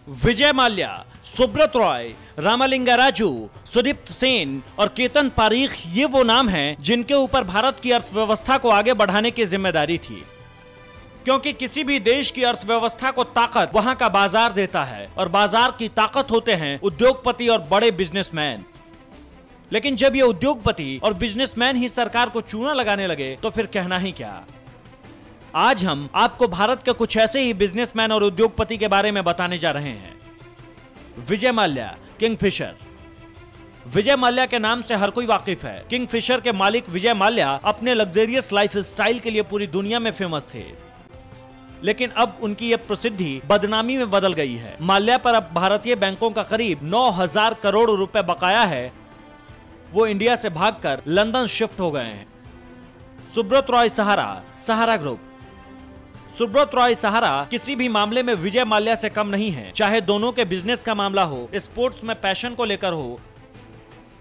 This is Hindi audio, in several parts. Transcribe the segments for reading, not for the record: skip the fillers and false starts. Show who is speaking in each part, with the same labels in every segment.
Speaker 1: विजय माल्या, सुब्रत रॉय, रामलिंगा राजू, सुदीप्त सेन और केतन पारीख ये वो नाम हैं जिनके ऊपर भारत की अर्थव्यवस्था को आगे बढ़ाने की जिम्मेदारी थी। क्योंकि किसी भी देश की अर्थव्यवस्था को ताकत वहां का बाजार देता है और बाजार की ताकत होते हैं उद्योगपति और बड़े बिजनेसमैन। लेकिन जब ये उद्योगपति और बिजनेसमैन ही सरकार को चूना लगाने लगे तो फिर कहना ही क्या। आज हम आपको भारत के कुछ ऐसे ही बिजनेसमैन और उद्योगपति के बारे में बताने जा रहे हैं। विजय माल्या, किंगफिशर। विजय माल्या के नाम से हर कोई वाकिफ है। किंगफिशर के मालिक विजय माल्या अपने लग्जरियस लाइफ स्टाइल के लिए पूरी दुनिया में फेमस थे, लेकिन अब उनकी यह प्रसिद्धि बदनामी में बदल गई है। माल्या पर अब भारतीय बैंकों का करीब 9,000 करोड़ रुपए बकाया है। वो इंडिया से भागकर लंदन शिफ्ट हो गए हैं। सुब्रत रॉय सहारा, सहारा ग्रुप। सुब्रत रॉय सहारा किसी भी मामले में विजय माल्या से कम नहीं है, चाहे दोनों के बिजनेस का मामला हो, स्पोर्ट्स में पैशन को लेकर हो।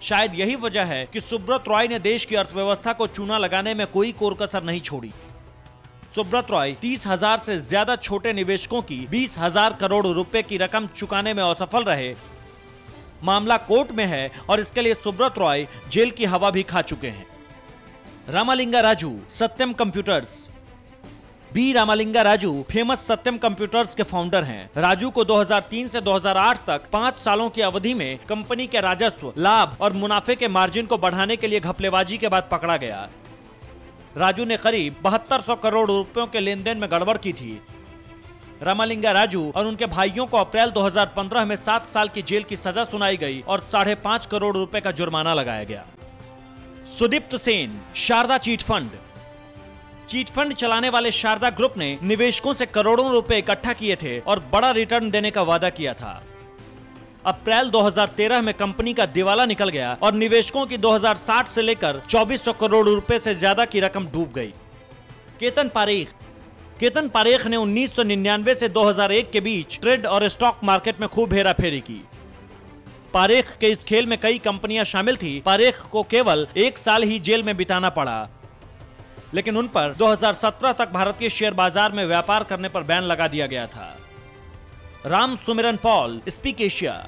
Speaker 1: शायद यही वजह है कि सुब्रत रॉय ने देश की अर्थव्यवस्था को चूना लगाने में कोई कोर कसर नहीं छोड़ी। सुब्रत रॉय 30,000 से ज्यादा छोटे निवेशकों की 20,000 करोड़ रुपए की रकम चुकाने में असफल रहे। मामला कोर्ट में है और इसके लिए सुब्रत रॉय जेल की हवा भी खा चुके हैं। Ramalinga Raju, Satyam computers. B Ramalinga Raju famous Satyam computers के फाउंडर हैं। राजू को 2003 से 2008 तक 5 सालों की अवधि में कंपनी के राजस्व, लाभ और मुनाफे के मार्जिन को बढ़ाने के लिए घपलेबाजी के बाद पकड़ा गया। राजू ने करीब 7200 करोड़ रुपयों के लेन देन में गड़बड़ की थी। रामलिंगा राजू और उनके भाइयों को अप्रैल 2015 में 7 साल की जेल की सजा सुनाई गई और 5.5 करोड़ रुपए का जुर्माना लगाया गया। Sudipta Sen, Saradha chit fund. Chit fund चलाने वाले शारदा ग्रुप ने निवेशकों से करोड़ों रुपए इकट्ठा किए थे और बड़ा रिटर्न देने का वादा किया था। अप्रैल 2013 में कंपनी का दिवाला निकल गया और निवेशकों की 2060 से लेकर 2400 करोड़ रुपए से ज्यादा की रकम डूब गई। केतन पारीख। केतन पारीख ने 1999 से 2001 के बीच ट्रेड और स्टॉक मार्केट में खूब हेराफेरी की। पारीख के इस खेल में कई कंपनियां शामिल थी। पारीख को केवल 1 साल ही जेल में बिताना पड़ा, लेकिन उन पर 2017 तक भारतीय शेयर बाजार में व्यापार करने पर बैन लगा दिया गया था। राम सुमिरन Paul, speak Asia.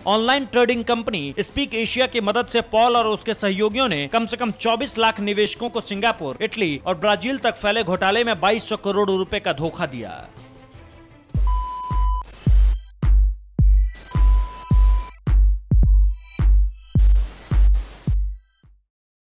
Speaker 1: Online trading company speak Asia की मदद से पॉल और उसके सहयोगियों ने कम से कम 24 लाख निवेशकों को सिंगापुर, इटली और ब्राजील तक फैले घोटाले में 2200 करोड़ रुपए का धोखा दिया।